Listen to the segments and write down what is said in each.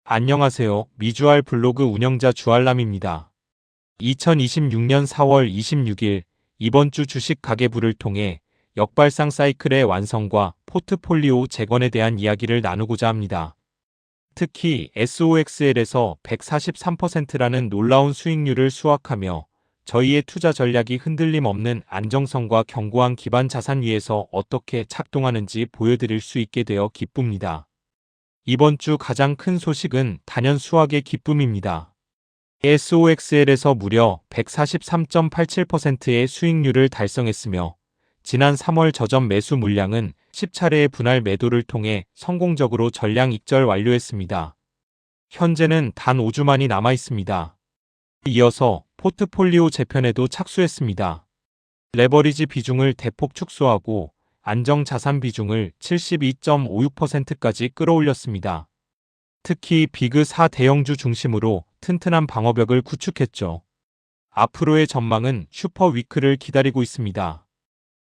안녕하세요. 미주알 블로그 운영자 주알람입니다. 2026년 4월 26일 이번 주 주식 가계부를 통해 역발상 사이클의 완성과 포트폴리오 재건에 대한 이야기를 나누고자 합니다. 특히 SOXL에서 143%라는 놀라운 수익률을 수확하며 저희의 투자 전략이 흔들림 없는 안정성과 견고한 기반 자산 위에서 어떻게 작동하는지 보여드릴 수 있게 되어 기쁩니다. 이번 주 가장 큰 소식은 단연 수확의 기쁨입니다. SOXL에서 무려 143.87%의 수익률을 달성했으며 지난 3월 저점 매수 물량은 10차례의 분할 매도를 통해 성공적으로 전량 익절 완료했습니다. 현재는 단 5주만이 남아 있습니다. 이어서 포트폴리오 재편에도 착수했습니다. 레버리지 비중을 대폭 축소하고 안정자산 비중을 72.56%까지 끌어올렸습니다. 특히 비그 4대형주 중심으로 튼튼한 방어벽을 구축했죠. 앞으로의 전망은 슈퍼위크를 기다리고 있습니다.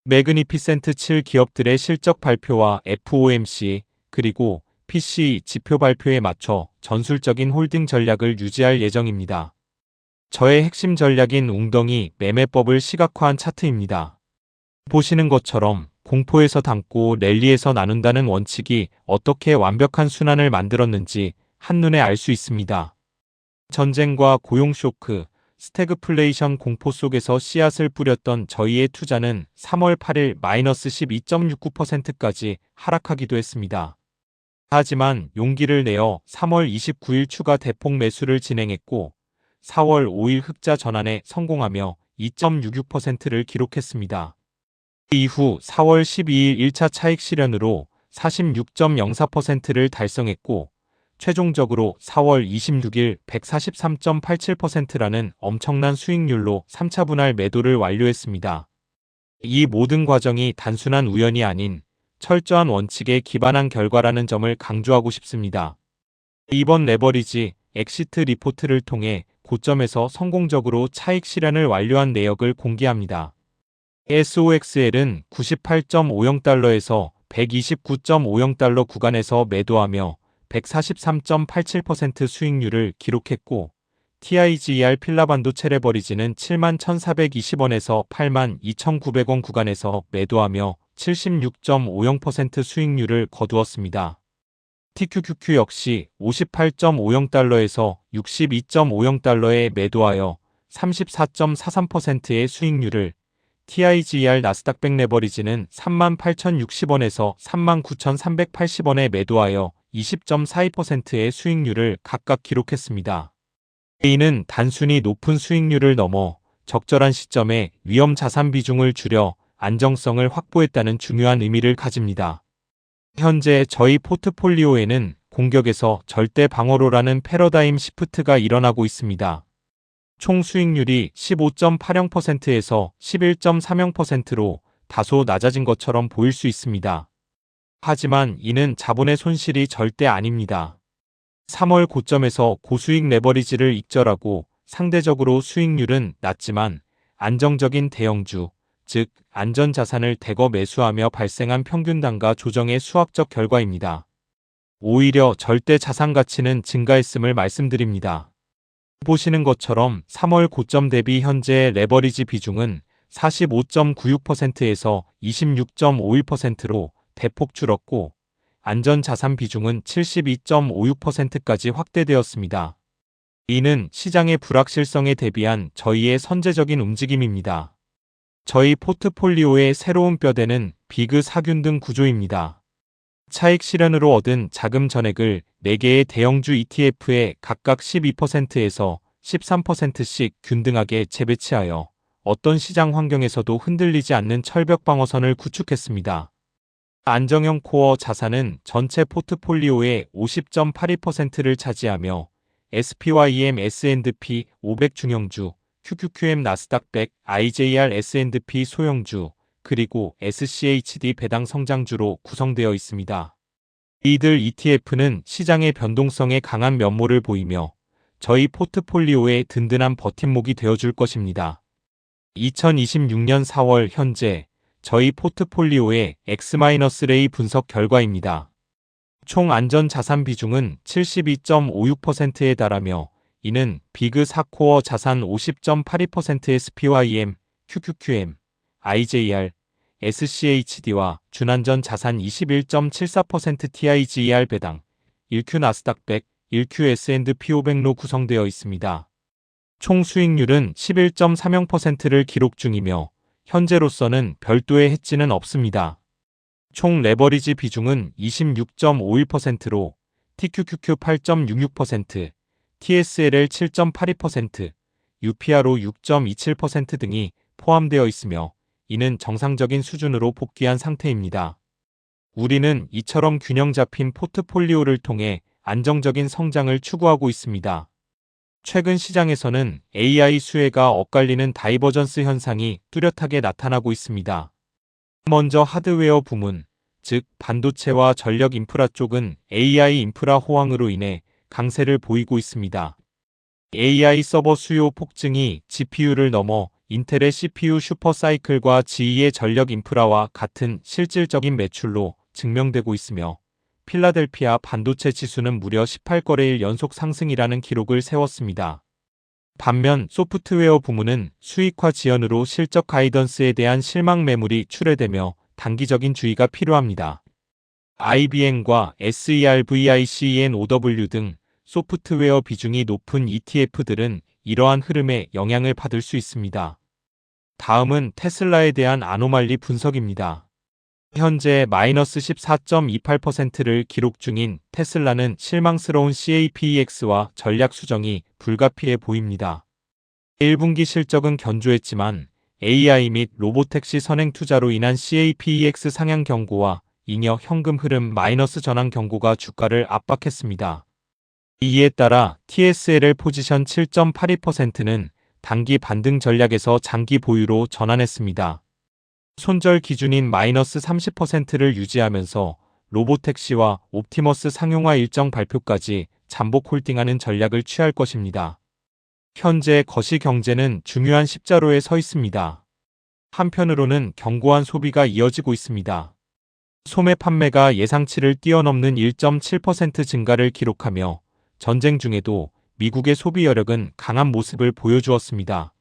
매그니피센트 7 기업들의 실적 발표와 FOMC 그리고 PCE 지표 발표에 맞춰 전술적인 홀딩 전략을 유지할 예정입니다. 저의 핵심 전략인 웅덩이 매매법을 시각화한 차트입니다. 보시는 것처럼 공포에서 담고 랠리에서 나눈다는 원칙이 어떻게 완벽한 순환을 만들었는지 한눈에 알 수 있습니다. 전쟁과 고용 쇼크, 스태그플레이션 공포 속에서 씨앗을 뿌렸던 저희의 투자는 3월 8일 마이너스 12.69%까지 하락하기도 했습니다. 하지만 용기를 내어 3월 29일 추가 대폭 매수를 진행했고 4월 5일 흑자 전환에 성공하며 2.66%를 기록했습니다. 이후 4월 12일 1차 차익 실현으로 46.04%를 달성했고 최종적으로 4월 26일 143.87%라는 엄청난 수익률로 3차 분할 매도를 완료했습니다. 이 모든 과정이 단순한 우연이 아닌 철저한 원칙에 기반한 결과라는 점을 강조하고 싶습니다. 이번 레버리지 엑시트 리포트를 통해 고점에서 성공적으로 차익 실현을 완료한 내역을 공개합니다. SOXL은 98.50달러에서 129.50달러 구간에서 매도하며 143.87% 수익률을 기록했고 TIGER 필라반도체 레버리지는 71,420원에서 82,900원 구간에서 매도하며 76.50% 수익률을 거두었습니다. TQQQ 역시 58.50달러에서 62.50달러에 매도하여 34.43%의 수익률을 TIGER 나스닥100 레버리지는 38,060원에서 39,380원에 매도하여 20.42%의 수익률을 각각 기록했습니다. 이는 단순히 높은 수익률을 넘어 적절한 시점에 위험 자산 비중을 줄여 안정성을 확보했다는 중요한 의미를 가집니다. 현재 저희 포트폴리오에는 공격에서 절대 방어로라는 패러다임 시프트가 일어나고 있습니다. 총 수익률이 15.80%에서 11.30%로 다소 낮아진 것처럼 보일 수 있습니다. 하지만 이는 자본의 손실이 절대 아닙니다. 3월 고점에서 고수익 레버리지를 익절하고 상대적으로 수익률은 낮지만 안정적인 대형주, 즉 안전자산을 대거 매수하며 발생한 평균 단가 조정의 수학적 결과입니다. 오히려 절대 자산 가치는 증가했음을 말씀드립니다. 보시는 것처럼 3월 고점 대비 현재 레버리지 비중은 45.96%에서 26.51%로 대폭 줄었고 안전자산 비중은 72.56%까지 확대되었습니다. 이는 시장의 불확실성에 대비한 저희의 선제적인 움직임입니다. 저희 포트폴리오의 새로운 뼈대는 비그 4균등 구조입니다. 차익 실현으로 얻은 자금 전액을 4개의 대형주 ETF에 각각 12%에서 13%씩 균등하게 재배치하여 어떤 시장 환경에서도 흔들리지 않는 철벽 방어선을 구축했습니다. 안정형 코어 자산은 전체 포트폴리오의 50.82%를 차지하며 SPYM S&P 500 중형주, QQQM 나스닥 100, IJR S&P 소형주, 그리고 SCHD 배당 성장주로 구성되어 있습니다. 이들 ETF는 시장의 변동성에 강한 면모를 보이며 저희 포트폴리오의 든든한 버팀목이 되어줄 것입니다. 2026년 4월 현재 저희 포트폴리오의 X-레이 분석 결과입니다. 총 안전자산 비중은 72.56%에 달하며 이는 비그 4코어 자산 50.82%의 SPYM, QQQM, IJR, SCHD와 준안전 자산 21.74% TIGER 배당, 1Q 나스닥 100, 1Q S&P 500로 구성되어 있습니다. 총 수익률은 11.30%를 기록 중이며 현재로서는 별도의 해지는 없습니다. 총 레버리지 비중은 26.51%로 TQQQ 8.66%, TSLL 7.82%, UPRO 6.27% 등이 포함되어 있으며 이는 정상적인 수준으로 복귀한 상태입니다. 우리는 이처럼 균형 잡힌 포트폴리오를 통해 안정적인 성장을 추구하고 있습니다. 최근 시장에서는 AI 수혜가 엇갈리는 다이버전스 현상이 뚜렷하게 나타나고 있습니다. 먼저 하드웨어 부문, 즉 반도체와 전력 인프라 쪽은 AI 인프라 호황으로 인해 강세를 보이고 있습니다. AI 서버 수요 폭증이 GPU를 넘어 인텔의 CPU 슈퍼사이클과 GE의 전력 인프라와 같은 실질적인 매출로 증명되고 있으며 필라델피아 반도체 지수는 무려 18거래일 연속 상승이라는 기록을 세웠습니다. 반면 소프트웨어 부문은 수익화 지연으로 실적 가이던스에 대한 실망 매물이 출회되며 단기적인 주의가 필요합니다. IBM과 SERVICENOW 등 소프트웨어 비중이 높은 ETF들은 이러한 흐름에 영향을 받을 수 있습니다. 다음은 테슬라에 대한 아노말리 분석입니다. 현재 마이너스 14.28%를 기록 중인 테슬라는 실망스러운 CAPEX와 전략 수정이 불가피해 보입니다. 1분기 실적은 견조했지만 AI 및 로보택시 선행 투자로 인한 CAPEX 상향 경고와 잉여 현금 흐름 마이너스 전환 경고가 주가를 압박했습니다. 이에 따라 TSLL 포지션 7.82%는 단기 반등 전략에서 장기 보유로 전환했습니다. 손절 기준인 마이너스 30%를 유지하면서 로보택시와 옵티머스 상용화 일정 발표까지 잠복 홀딩하는 전략을 취할 것입니다. 현재 거시경제는 중요한 십자로에 서 있습니다. 한편으로는 견고한 소비가 이어지고 있습니다. 소매 판매가 예상치를 뛰어넘는 1.7% 증가를 기록하며 전쟁 중에도 미국의 소비 여력은 강한 모습을 보여주었습니다.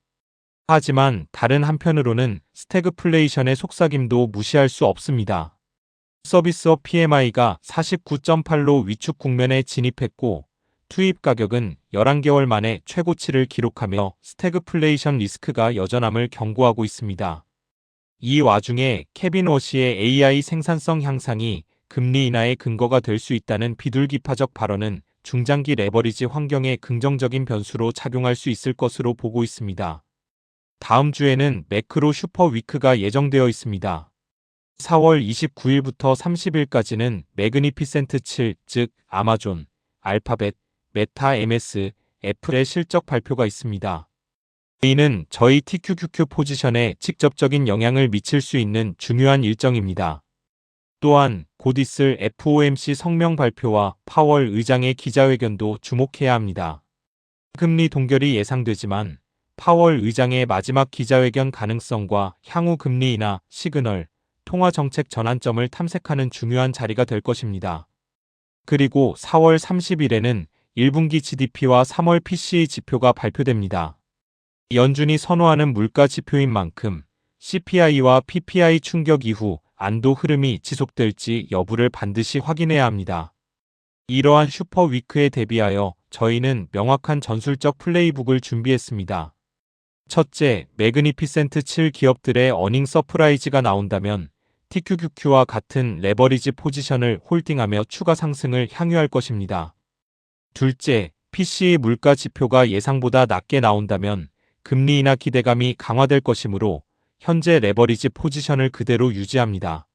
하지만 다른 한편으로는 스태그플레이션의 속삭임도 무시할 수 없습니다. 서비스업 PMI가 49.8로 위축 국면에 진입했고 투입 가격은 11개월 만에 최고치를 기록하며 스태그플레이션 리스크가 여전함을 경고하고 있습니다. 이 와중에 케빈 워시의 AI 생산성 향상이 금리 인하의 근거가 될 수 있다는 비둘기파적 발언은 중장기 레버리지 환경에 긍정적인 변수로 작용할 수 있을 것으로 보고 있습니다. 다음 주에는 매크로 슈퍼위크가 예정되어 있습니다. 4월 29일부터 30일까지는 매그니피센트 7, 즉 아마존, 알파벳, 메타, MS, 애플의 실적 발표가 있습니다. 이는 저희 TQQQ 포지션에 직접적인 영향을 미칠 수 있는 중요한 일정입니다. 또한 곧 있을 FOMC 성명 발표와 파월 의장의 기자회견도 주목해야 합니다. 금리 동결이 예상되지만 파월 의장의 마지막 기자회견 가능성과 향후 금리 인하, 시그널, 통화 정책 전환점을 탐색하는 중요한 자리가 될 것입니다. 그리고 4월 30일에는 1분기 GDP와 3월 PCE 지표가 발표됩니다. 연준이 선호하는 물가 지표인 만큼 CPI와 PPI 충격 이후 안도 흐름이 지속될지 여부를 반드시 확인해야 합니다. 이러한 슈퍼위크에 대비하여 저희는 명확한 전술적 플레이북을 준비했습니다. 첫째, 매그니피센트 7 기업들의 어닝 서프라이즈가 나온다면 TQQQ와 같은 레버리지 포지션을 홀딩하며 추가 상승을 향유할 것입니다. 둘째, PCE 물가 지표가 예상보다 낮게 나온다면 금리 인하 기대감이 강화될 것이므로 현재 레버리지 포지션을 그대로 유지합니다.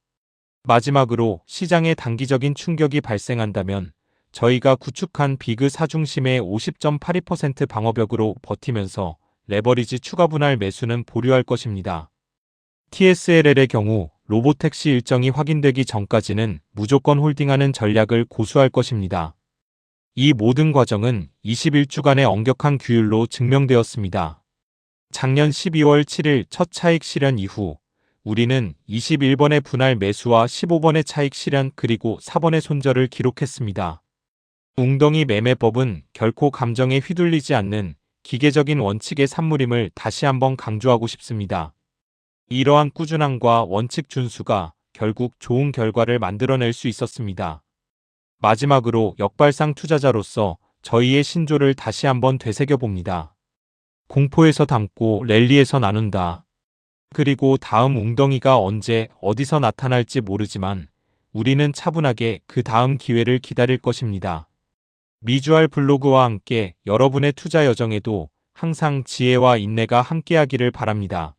마지막으로 시장에 단기적인 충격이 발생한다면 저희가 구축한 비그 4 중심의 50.82% 방어벽으로 버티면서 레버리지 추가 분할 매수는 보류할 것입니다. TSLL의 경우 로보택시 일정이 확인되기 전까지는 무조건 홀딩하는 전략을 고수할 것입니다. 이 모든 과정은 21주간의 엄격한 규율로 증명되었습니다. 작년 12월 7일 첫 차익 실현 이후 우리는 21번의 분할 매수와 15번의 차익 실현 그리고 4번의 손절을 기록했습니다. 웅덩이 매매법은 결코 감정에 휘둘리지 않는 기계적인 원칙의 산물임을 다시 한번 강조하고 싶습니다. 이러한 꾸준함과 원칙 준수가 결국 좋은 결과를 만들어낼 수 있었습니다. 마지막으로 역발상 투자자로서 저희의 신조를 다시 한번 되새겨 봅니다. 공포에서 담고 랠리에서 나눈다. 그리고 다음 웅덩이가 언제 어디서 나타날지 모르지만 우리는 차분하게 그 다음 기회를 기다릴 것입니다. 미주알 블로그와 함께 여러분의 투자 여정에도 항상 지혜와 인내가 함께하기를 바랍니다.